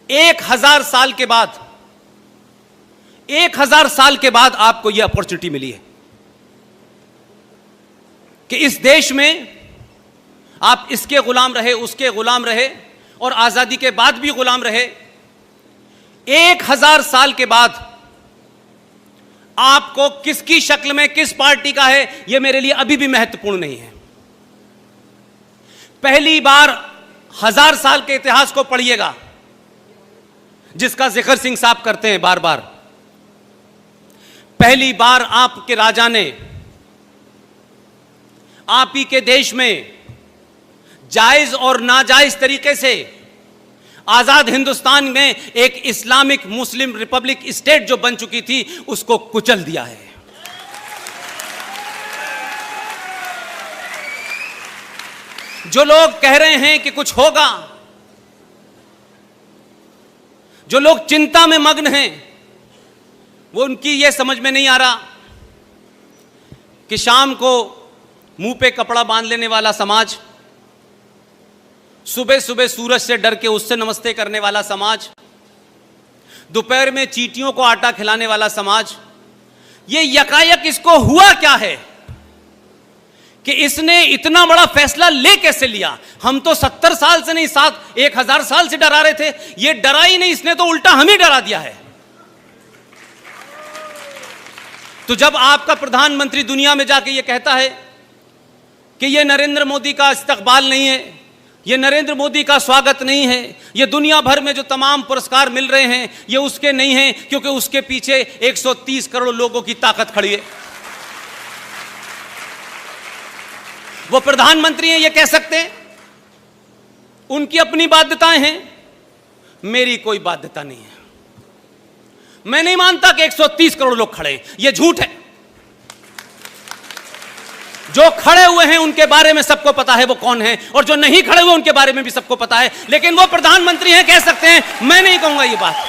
1000 साल के बाद 1000 साल के बाद आपको यह अपॉर्चुनिटी मिली है कि इस देश में आप इसके गुलाम रहे, उसके गुलाम रहे और आजादी के बाद भी गुलाम रहे। 1000 साल के बाद आपको किसकी शक्ल में, किस पार्टी का है, यह मेरे लिए अभी भी महत्वपूर्ण नहीं है। पहली बार 1000 साल के इतिहास को पढ़िएगा जिसका जिक्र सिंह साहब करते हैं बार बार। पहली बार आपके राजा ने आप ही के देश में जायज और नाजायज तरीके से आजाद हिंदुस्तान में एक इस्लामिक मुस्लिम रिपब्लिक स्टेट जो बन चुकी थी उसको कुचल दिया है। जो लोग कह रहे हैं कि कुछ होगा, जो लोग चिंता में मग्न हैं, वो उनकी यह समझ में नहीं आ रहा कि शाम को मुंह पे कपड़ा बांध लेने वाला समाज, सुबह सुबह सूरज से डर के उससे नमस्ते करने वाला समाज, दोपहर में चींटियों को आटा खिलाने वाला समाज, ये यकायक इसको हुआ क्या है कि इसने इतना बड़ा फैसला ले कैसे लिया। हम तो 70 साल से नहीं 1000 साल से डरा रहे थे, ये डरा ही नहीं, इसने तो उल्टा हमें डरा दिया है। तो जब आपका प्रधानमंत्री दुनिया में जाके ये कहता है कि ये नरेंद्र मोदी का इस्तकबाल नहीं है, ये नरेंद्र मोदी का स्वागत नहीं है, ये दुनिया भर में जो तमाम पुरस्कार मिल रहे हैं ये उसके नहीं हैं, क्योंकि उसके पीछे 130 करोड़ लोगों की ताकत खड़ी है। वो प्रधानमंत्री हैं, ये कह सकते हैं, उनकी अपनी बाध्यताएं हैं, मेरी कोई बाध्यता नहीं है। मैं नहीं मानता कि 130 करोड़ लोग खड़े हैं, ये झूठ है। जो खड़े हुए हैं उनके बारे में सबको पता है वो कौन है, और जो नहीं खड़े हुए उनके बारे में भी सबको पता है, लेकिन वो प्रधानमंत्री हैं, कह सकते हैं, मैं नहीं कहूंगा ये बात।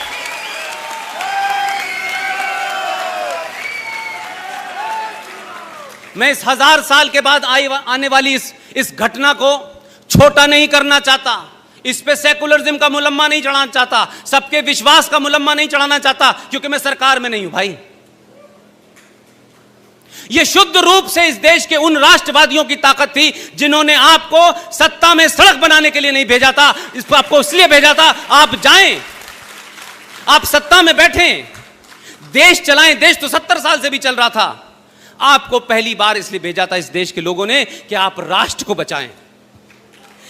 मैं इस 1000 साल के बाद आने वाली इस घटना को छोटा नहीं करना चाहता, इस पे सेकुलरिज्म का मुलम्मा नहीं चढ़ाना चाहता, सबके विश्वास का मुलम्मा नहीं चढ़ाना चाहता, क्योंकि मैं सरकार में नहीं हूं भाई। यह शुद्ध रूप से इस देश के उन राष्ट्रवादियों की ताकत थी जिन्होंने आपको सत्ता में सड़क बनाने के लिए नहीं भेजा था, इसको आपको इसलिए भेजा था आप जाएं, आप सत्ता में बैठें, देश चलाएं। देश तो 70 साल से भी चल रहा था, आपको पहली बार इसलिए भेजा था इस देश के लोगों ने कि आप राष्ट्र को बचाएं,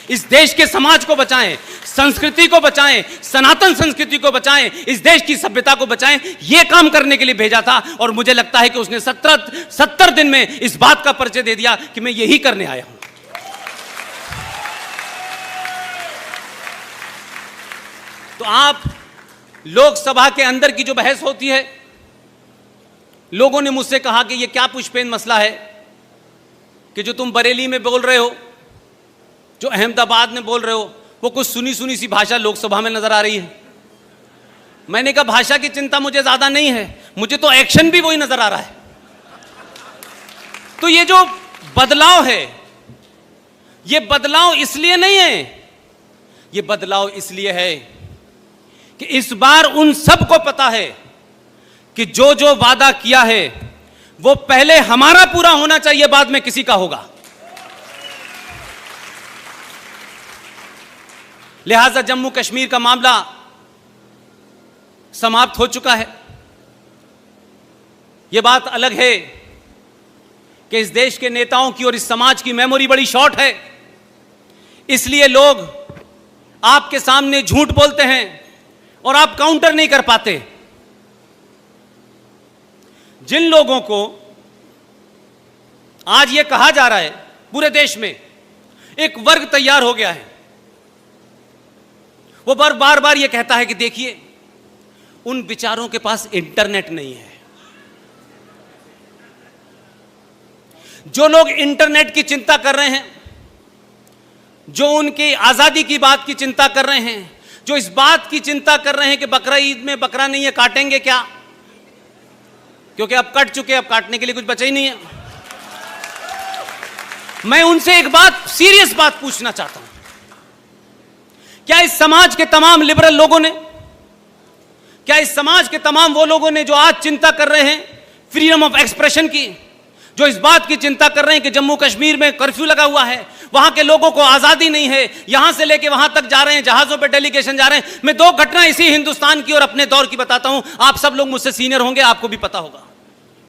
इस देश के समाज को बचाएं, संस्कृति को बचाएं, सनातन संस्कृति को बचाएं, इस देश की सभ्यता को बचाएं, यह काम करने के लिए भेजा था। और मुझे लगता है कि उसने 70 दिन में इस बात का परिचय दे दिया कि मैं यही करने आया हूं। तो आप लोकसभा के अंदर की जो बहस होती है, लोगों ने मुझसे कहा कि यह क्या पुष्पेंद्र मसला है कि जो तुम बरेली में बोल रहे हो, जो अहमदाबाद में बोल रहे हो, वो कुछ सुनी सुनी सी भाषा लोकसभा में नजर आ रही है। मैंने कहा भाषा की चिंता मुझे ज्यादा नहीं है, मुझे तो एक्शन भी वही नजर आ रहा है। तो ये जो बदलाव है, ये बदलाव इसलिए नहीं है, ये बदलाव इसलिए है कि इस बार उन सबको पता है कि जो जो वादा किया है वो पहले हमारा पूरा होना चाहिए, बाद में किसी का होगा। लिहाजा जम्मू कश्मीर का मामला समाप्त हो चुका है। यह बात अलग है कि इस देश के नेताओं की और इस समाज की मेमोरी बड़ी शॉर्ट है, इसलिए लोग आपके सामने झूठ बोलते हैं और आप काउंटर नहीं कर पाते। जिन लोगों को आज यह कहा जा रहा है, पूरे देश में एक वर्ग तैयार हो गया है, वो बार बार ये कहता है कि देखिए उन विचारों के पास इंटरनेट नहीं है। जो लोग इंटरनेट की चिंता कर रहे हैं, जो उनकी आजादी की बात की चिंता कर रहे हैं, जो इस बात की चिंता कर रहे हैं कि बकरा ईद में बकरा नहीं है, काटेंगे क्या, क्योंकि अब कट चुके, अब काटने के लिए कुछ बचा ही नहीं है। मैं उनसे एक बात, सीरियस बात पूछना चाहता हूं, क्या इस समाज के तमाम लिबरल लोगों ने क्या इस समाज के तमाम वो लोगों ने जो आज चिंता कर रहे हैं फ्रीडम ऑफ एक्सप्रेशन की, जो इस बात की चिंता कर रहे हैं कि जम्मू कश्मीर में कर्फ्यू लगा हुआ है, वहां के लोगों को आजादी नहीं है, यहां से लेके वहां तक जा रहे हैं, जहाजों पे डेलीगेशन जा रहे हैं। मैं 2 घटना इसी हिंदुस्तान की और अपने दौर की बताता हूं, आप सब लोग मुझसे सीनियर होंगे, आपको भी पता होगा।